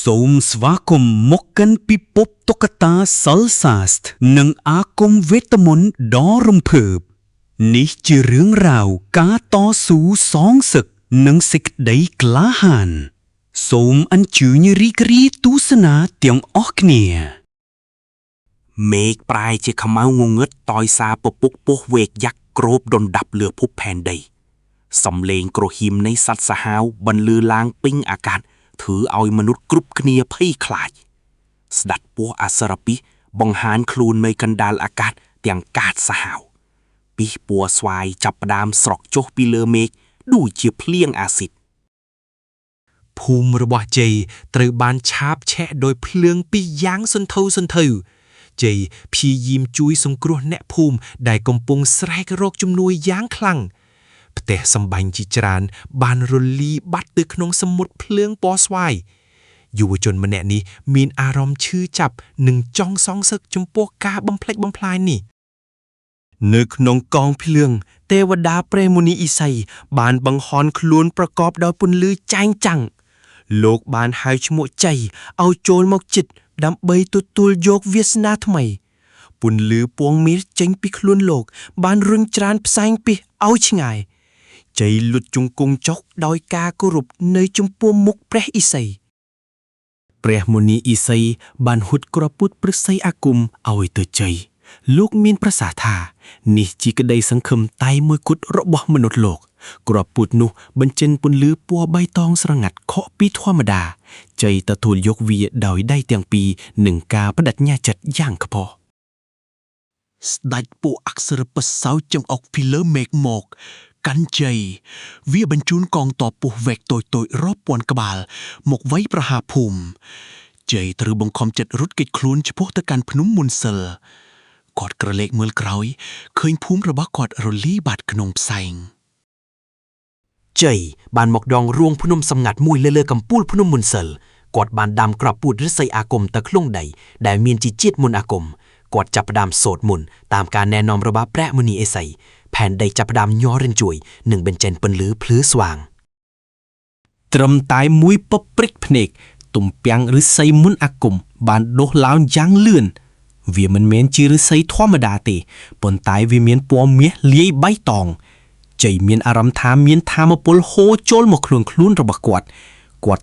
សូមស្វាគមន៍មកកាន់ពិភពតុក្កតាសិលសាស្ត្រនិងអាគមវេទមន្តដ៏រំភើបនេះជារឿងរ៉ាវការតស៊ូសងសឹកនិងសេចក្តីក្លាហានសូមអញ្ជើញរីករាយទស្សនាទាំងអស់គ្នាមេឃប្រែជាខ្មៅងងឹតតយសារពពុកពោះវែកយ៉ាក់គ្របដុនដាប់លើភពផែនដីសំឡេងគ្រោះហ៊ីមនៃសត្វសាហាវបន្លឺឡើងពេញអាកាសធ្វើឲ្យមនុស្សគ្រប់គ្នាភ័យខ្លាចស្ដេចពស់អសរពិសបង្ហាញខ្លួននៅកណ្ដាលអាកាសទាំងកាចសាហាវពិសពណ៌ស្វាយចាប់ផ្ដើមស្រក់ចុះពីលើមេឃដូចជាភ្លៀងអាស៊ីតភូមិរបស់ជ័យត្រូវបានឆាបឆេះដោយភ្លើងពីរយ៉ាងសន្ធៅជ័យព្យាយាមជួយសង្គ្រោះអ្នកភូមិដែលកំពុងស្រែករកជំនួយយ៉ាងខ្លាំងផ្ទះសម្បាញ់ជាច្រើនបានរលីបាត់ទៅក្នុងសមុទ្រភ្លើងពណ៌ស្វាយយុវជនម្នាក់នេះមានអារម្មណ៍ឈឺចាប់និងចង់សងសឹកចំពោះការបំផ្លិចបំផ្លាញនេះនៅក្នុងកងភ្លើងទេវតាព្រះមុនីឥសីបានបង្ហន់ខ្លួនប្រកបដោយពន្លឺចែងចាំងលោកបានហៅឈ្មោះជ័យឲ្យចូលមកជិតដើម្បីទទួលយកវាសនាថ្មីពន្លឺពងមាសចេញពីខ្លួនលោកបានរុញច្រានផ្សែងពិសឲ្យឆ្ងាយជ័យលុតជង្គង់ចុះដោយការគោរពនៅចំពោះមុខព្រះឥសីព្រះមុនីឥសីបានហុតគ្រាប់ពុតព្រះសីអាគមឲ្យទៅជ័យលោកមានប្រសាសន៍ថានេះជាក្តីសង្ឃឹមតែមួយគត់របស់មនុស្សលោកគ្រាប់ពុតនោះបញ្ចេញពន្លឺពណ៌បៃតងស្រងាត់ខុសពីធម្មតាជ័យទទួលយកវាដោយដៃទាំងពីរនិងការបដិញ្ញាចិត្តយ៉ាងខ្ពស់ស្ដេចពួកអក្សរពិសោចចង្អុកពីលើមេឃមកកាន់ជ័យវាបញ្ជូនកងទ័ពពុះវែកតូចរាប់ពាន់ក្បាលមកវាយប្រហារភូមិជ័យត្រូវបង្ខំចិត្តរត់គេចខ្លួនឆ្ពោះទៅកាន់ភ្នំមុនសិលគាត់ក្រឡេកមើលក្រោយឃើញភូមិរបស់គាត់រលីបាត់ក្នុងផ្សែងជ័យបានមកដងរួងភ្នំសម្ងាត់មួយលើកំពូលភ្នំមុនសិលគាត់បានដាំក្របពូជឫស្សីអាគមទៅក្នុងដីដែលមានជីជាតិមុនអាគមគាត់ចាប់ផ្ដើមសូត្រមន្តតាមការណែនាំរបស់ព្រះមុនីឥសីផែនដីចាប់ផ្ដើមញ័ររិនជួយនិងបញ្ចេញពន្លឺភ្លឺស្វាងត្រឹមតែមួយពព្រិចភ្នែកទំពាំងឫស្សីមុនអាគមបានដុះឡើងយ៉ាងលឿនវាមិនមែនជាឫស្សីធម្មតាទេប៉ុន្តែវាមានពណ៌មាសលាយបៃតងជ័យមានអារម្មណ៍ថាមានថាមពលហូរចូលមកខ្លួនរបស់គាត់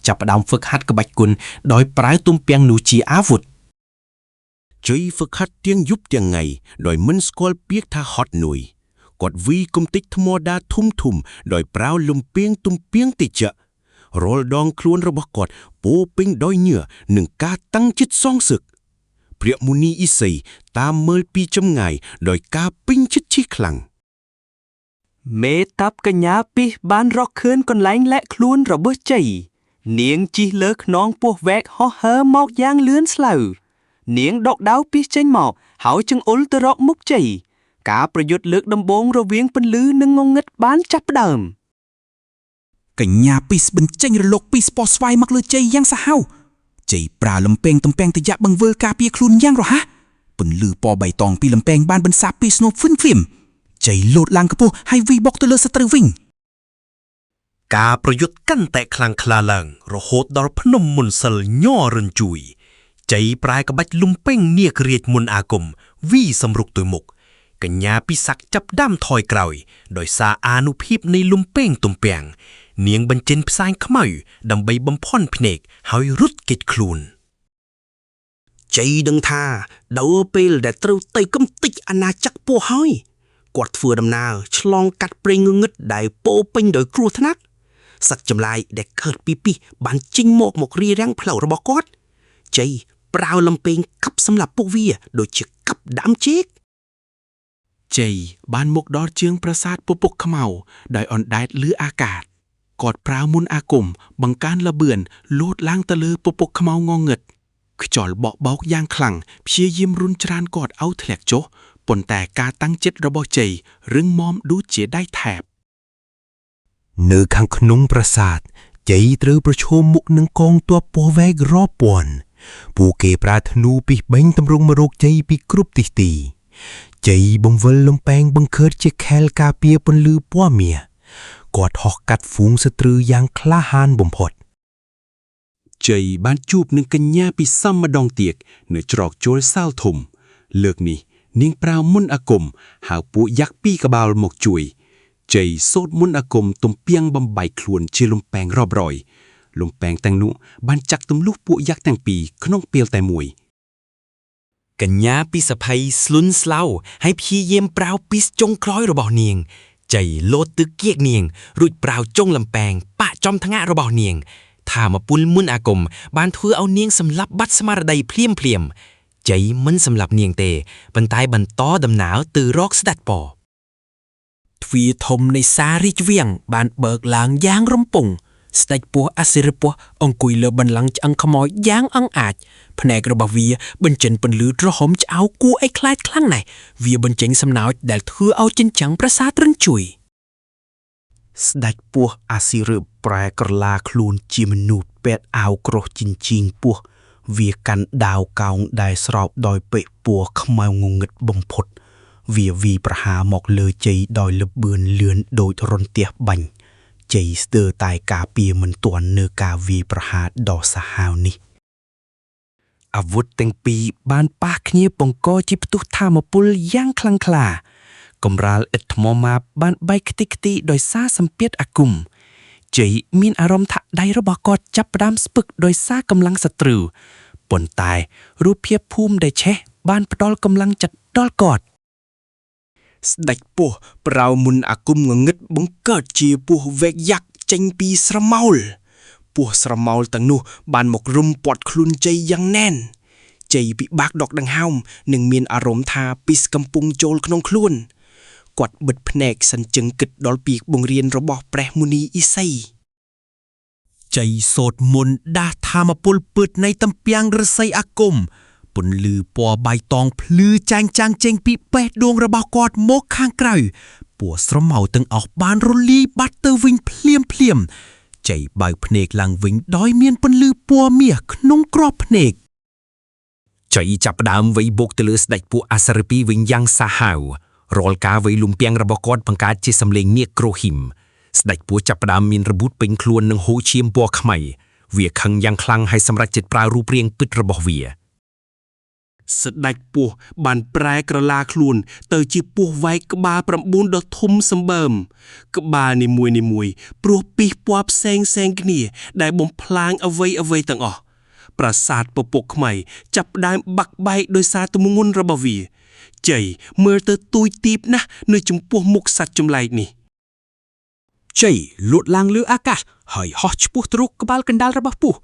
ចាប់ផ្ដើមហ្វឹកហាត់ក្បាច់គុណដោយប្រើទំពាំងនោះជាអាវុធជ័យហ្វឹកហាត់ទាំងយប់ទាំងថ្ងៃដោយមិនស្គាល់ពាក្យថាហត់នឿយគាត់វីគំតិចថ្មដាធំដោយប្រើលំពៀងទំពាំងតិចរាល់ដងខ្លួនរបស់គាត់ពោពេញដោយញើសនិងការតាំងចិត្តសងសឹកព្រះមុនីឥសីតាមមើលពីចម្ងាយដោយការពេញចិត្តជិះខ្លាំងមេតាប់កញ្ញាពិសបានរកឃើញកន្លែងលាក់ខ្លួនរបស់ជ័យនាងជិះលើខ្នងពស់វែកហោះហើរមកយ៉ាងលឿនស្លូវនាងដកដាវពិសចេញមកហើយចង្អុលទៅរកមុខជ័យការប្រយុទ្ធលើកដំបូងរវាងពន្លឺនិងងងឹតបានចាប់ផ្ដើមកញ្ញាពិសបញ្ចេញរលកពីស្ពស់ស្វាយមកលើជ័យយ៉ាងសាហាវជ័យប្រើលំពែងទំពាំងតយៈបង្វើការពារខ្លួនយ៉ាងរហ័សពន្លឺពណ៌បៃតងពីលំពែងបានបន្សាបពីស្នូភ្លាមជ័យលោតឡើងខ្ពស់ហើយវាយបុកទៅលើសត្រូវវិញការប្រយុទ្ធកាន់តែខ្លាំងក្លាឡើងរហូតដល់ភ្នំមុនសិលញ័ររិនជួយជ័យប្រែក្បាច់លំពែងនាគរាជមុនអាគមវីសម្រុកទៅមុខកញ្ញាពិសាក់ចាប់ដាំថយក្រោយដោយសារអានុភាពនៃលំពែងទំពាំងនាងបញ្ចេញផ្សែងខ្មៅដើម្បីបំភាន់ភ្នែកហើយរត់គេចខ្លួនជ័យដឹងថាដល់ពេលដែលត្រូវទៅកំទេចអាណាចក្រពោះហើយគាត់ធ្វើដំណើរឆ្លងកាត់ព្រៃងងឹតដែលពោពេញដោយគ្រោះថ្នាក់សត្វចម្លែកដែលកើតពីពិសបានចេញមករារាំងផ្លូវរបស់គាត់ជ័យប្រើលំពែងកាប់សម្លាប់ពួកវាដូចជាកាប់ដាំចេកជ័យបានមកដល់ជើងប្រាសាទពពុកខ្មៅដោយអណ្ដែតលើអាកាសគាត់ប្រើមុនអាគមបង្កើនលបឿនលោតឡើងទៅលើពពុកខ្មៅងងឹតខ្យល់បក់បោកយ៉ាងខ្លាំងព្យាយាមរុញច្រានគាត់ឲ្យធ្លាក់ចុះប៉ុន្តែការតាំងចិត្តរបស់ជ័យរឹងមាំដូចជាដៃថែបនៅខាងក្នុងប្រាសាទជ័យត្រូវប្រឈមមុខនឹងកងទ័ពពស់វែករាប់ពាន់ពួកគេប្រើធ្នូពីបេញតម្រង់មករកជ័យពីគ្រប់ទិសទីជ័យបង្វិលលំពែងបង្កើតជាខែលការពារពន្លឺពណ៌មាសគាត់ហោះកាត់ហ្វូងសត្រូវយ៉ាងក្លាហានបំផុត ជ័យបានជួបនឹងកញ្ញាពិសាមម្ដងទៀតនៅច្រកចូលសាលធំលើកនេះនាងប្រាវមុនអាគមហៅពួកยักษ์ពីរក្បាលមកជួយជ័យសូត្រមុនអាគមទំពាំងបំបីខ្លួនជាលំពេងរាប់រយលំពេងទាំងនោះបានចាក់ទម្លុះពួកยักษ์ទាំងពីរក្នុងពេលតែមួយកញ្ញាពីសភ័យស្លុនស្លោហើយព្យាយាមប្រាវពីសចុងក្រោយរបស់នាងជ័យលោតទឹកគៀកនាងរួចប្រាវចុងលំពេងប៉ាក់ចំថ្ងាក់របស់នាងថាមកពុលមុនអាគមបានធ្វើឲ្យនាងសម្លាប់បាត់ស្មារតីភ្លាមជ័យមិនសម្លាប់នាងទេប៉ុន្តែបន្តដំណើរទៅរកស្ដេចប៉ទ្វារធំនៃសារាជវាំងបានបើកឡើងយ៉ាងរំពងស្ដេចពស់អសិរពស់អង្គុយលើបន្លំងឆ្អឹងខ្មោចយ៉ាងអង្អាចភ្នែករបស់វាបញ្ចេញពន្លឺទ្រហមឆ្អៅគួរឲ្យខ្លាចខ្លាំងណាស់វាបញ្ចេញសំណោចដែលធ្វើឲ្យចិញ្ចាំងប្រាសាទរញ្ជួយស្ដេចពស់អសិរប្រែក្រឡាខ្លួនជាមនុស្សពេតអាវក្រោះជញ្ជីងពស់វាកាន់ដាវកោងដែលស្រោបដោយពេកពណ៌ខ្មៅងងឹតបំផុតវាវីប្រហារមកលើជ័យដោយលបឿនលឿនដូចរន្ទះបាញ់ជ័យស្ទើរតែការពារមិនទាន់នៅការវាយប្រហារដ៏សាហាវនេះអាវុធទាំងពីរបានប៉ះគ្នាបង្កជាផ្ទុះថាមពលយ៉ាងខ្លាំងក្លាកំរាលឥដ្ឋថ្មម៉ាបបានបែកខ្ទេចខ្ទីដោយសារសម្ពាធអាគមជ័យមានអារម្មណ៍ថាដៃរបស់គាត់ចាប់ផ្ដើមស្ពឹកដោយសារកម្លាំងសត្រូវប៉ុន្តែរូបភាពភូមិដែលឆេះបានផ្ដល់កម្លាំងចិត្តដល់គាត់ស្ដេចពស់ប្រៅមុនអាគមងងឹតបង្កើតជាពស់វែកយ៉ាក់ចេញពីស្រមោលពស់ស្រមោលទាំងនោះបានមករុំពាត់ខ្លួនជ័យយ៉ាងណែនជ័យពិបាកដកដង្ហើមនិងមានអារម្មណ៍ថាពីសកំពុងចូលក្នុងខ្លួនគាត់បិទភ្នែកសិនជឹងគិតដល់ពីបង្រៀនរបស់ព្រះមុនីឥសីជ័យសូត្រមន្តដាស់ថាមពលពើតនៃតំពាំងឫស្សីអាគមពន្លឺពណ៌បៃតងភ្លឺចាញ់ចាំងចេញពីបេះដូងរបស់គាត់មកខាងក្រៅពណ៌ស្រមៅទាំងអស់បានរលាយបាត់ទៅវិញភ្លាមជ័យបើកភ្នែកឡើងវិញដោយមានពន្លឺពណ៌មាសក្នុងក្របភ្នែកជ័យចាប់ផ្ដើមវាយបុកទៅលើស្ដេចពួកអសរពីវិញយ៉ាងសាហាវរាល់ការវាយលំពាំងរបស់គាត់បង្កើតជាសំឡេងនាគគ្រោះហ៊ីមស្ដេចពស់ចាប់ផ្ដើមមានរបួសពេញខ្លួននឹងហូរឈាមពណ៌ខ្មៅវាខឹងយ៉ាងខ្លាំងហើយសម្រេចចិត្តប្រើរូបរាងពិតរបស់វាស្ដេចពស់បានប្រែក្រឡាខ្លួនទៅជាពស់វែកក្បាល9ដ៏ធំសម្បើមក្បាលនីមួយព្រោះពីសពណ៌ផ្សេងគ្នាដែលបំផ្លាញអ្វីទាំងអស់ប្រាសាទពពកខ្មៅចាប់ផ្ដើមបាក់បែកដោយសារទម្ងន់របស់វាជ័យមើលទៅទួយទីបណាស់នៅចំពោះមុខសត្វចម្លែកនេះជ័យលូតឡើងលើអាកាសហើយហោះឆ្ពោះទៅរកក្បាលកណ្ដាលរបស់ពស់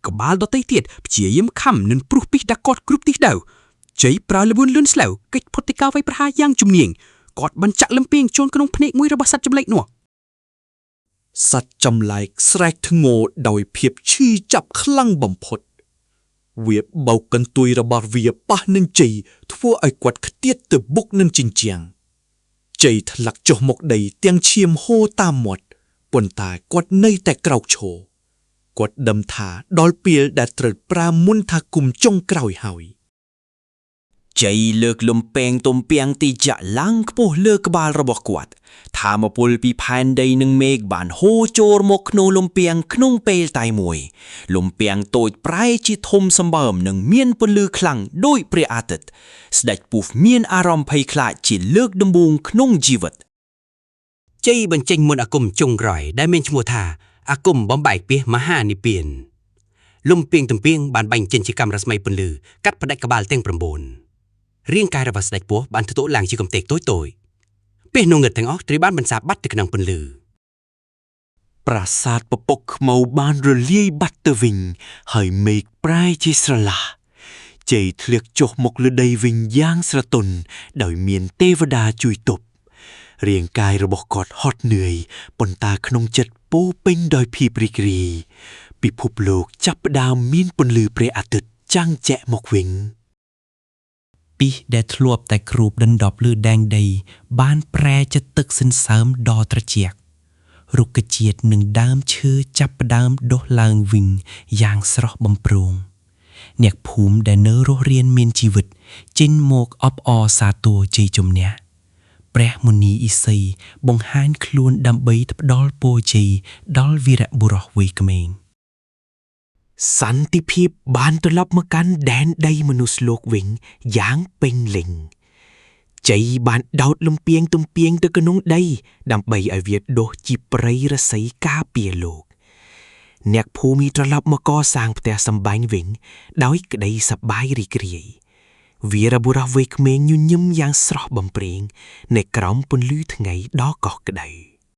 ក្បាលដទៃទៀតព្យាយាមខំនឹងព្រុសពីសដាក់គាត់គ្រប់ទីដៅជ័យប្រើល្បឿនលឿនស្លូវកិច្ចផុតទីការវាយប្រហារយ៉ាងជំនាញគាត់បានចាក់លំពេងចូលក្នុងភ្នែកមួយរបស់សត្វចម្លែកនោះសត្វចម្លែកស្រែកធ្ងរដោយភាពឈឺចាប់ខ្លាំងបំផុតវាបោកកន្ទុយរបស់វាប៉ះនឹងជ័យធ្វើឲ្យគាត់ខ្ទាតទៅបុកនឹងជញ្ជាំងជ័យធ្លាក់ចុះមកដីទាំងឈាមហូរតាមមាត់ប៉ុន្តែគាត់នៅតែក្រោកឈរគាត់ដឹងថាដល់ពេលដែលត្រូវប្រើមន្តថាគុំចុងក្រោយហើយជ័យលើកលំពេងទំពាំងទីចាក់ឡើងខ្ពស់លើក្បាលរបស់គាត់ថាមពលពីផែនដីនិងមេឃបានហូរចូលមកក្នុងលំពាំងក្នុងពេលតែមួយលំពាំងតូចប្រែជាធំសម្បើមនិងមានពន្លឺខ្លាំងដូចព្រះអាទិត្យស្ដេចពស់មានអារម្មណ៍ភ័យខ្លាចជាលើកដំបូងក្នុងជីវិតជ័យបញ្ចេញមន្តអាគមចុងក្រោយដែលមានឈ្មោះថាអាគមបំបែកពីសមហានិព្វានលំពាំងទំពាំងបានបាញ់ចេញជាកាំរស្មីពន្លឺកាត់ផ្ដាច់ក្បាលទាំង9រាងកាយរបស់ស្ដេចពស់បានទទួលឡើងជាកំទេកតូចពេលនងឹតទាំងអស់ត្រូវបានបន្សាបបាត់ទៅក្នុងពន្លឺប្រាសាទពពកខ្មៅបានរលាយបាត់ទៅវិញហើយមេឃប្រែជាស្រឡះជ័យធ្លាក់ចុះមកលើដីវិញយ៉ាងស្រទន់ដោយមានទេវតាជួយទប់រាងកាយរបស់គាត់ហត់នឿយប៉ុន្តែក្នុងចិត្តពោពេញដោយភាពរីករាយពិភពលោកចាប់ផ្ដើមមានពន្លឺព្រះអាទិត្យចាំងចែកមកវិញពីសដែលធ្លាប់តែគ្របដណ្ដប់លើដែងដីបានប្រែជាទឹកសន្សើមដ៏ត្រជាក់រុក្ខជាតិនិងដើមឈើចាប់ផ្ដើមដុះឡើងវិញយ៉ាងស្រស់បំព្រងអ្នកភូមិដែលនៅរស់រានមានជីវិតចេញមកអបអរសាទរជ័យជំនះព្រះមុនីឥសីបង្ហាញខ្លួនដើម្បីផ្ដល់ពរជ័យដល់វីរបុរសវ័យក្មេង សន្តិភាពបានត្រឡប់មកកាន់ដែនដីមនុស្សលោកវិញយ៉ាងពេញលេញជ័យបានដោតលំពីងទំពីងទៅក្នុងដីដើម្បីឲ្យវាដុះជាព្រៃរស័យការពារលោកអ្នកភូមិត្រឡប់មកកសាងផ្ទះសម្បែងវិញដោយក្តីសប្បាយរីករាយវីរបុរសវ័យក្មេងញញឹមយ៉ាងស្រស់បំព្រេងនៅក្រោមពន្លឺថ្ងៃដ៏កោះក្ដៅ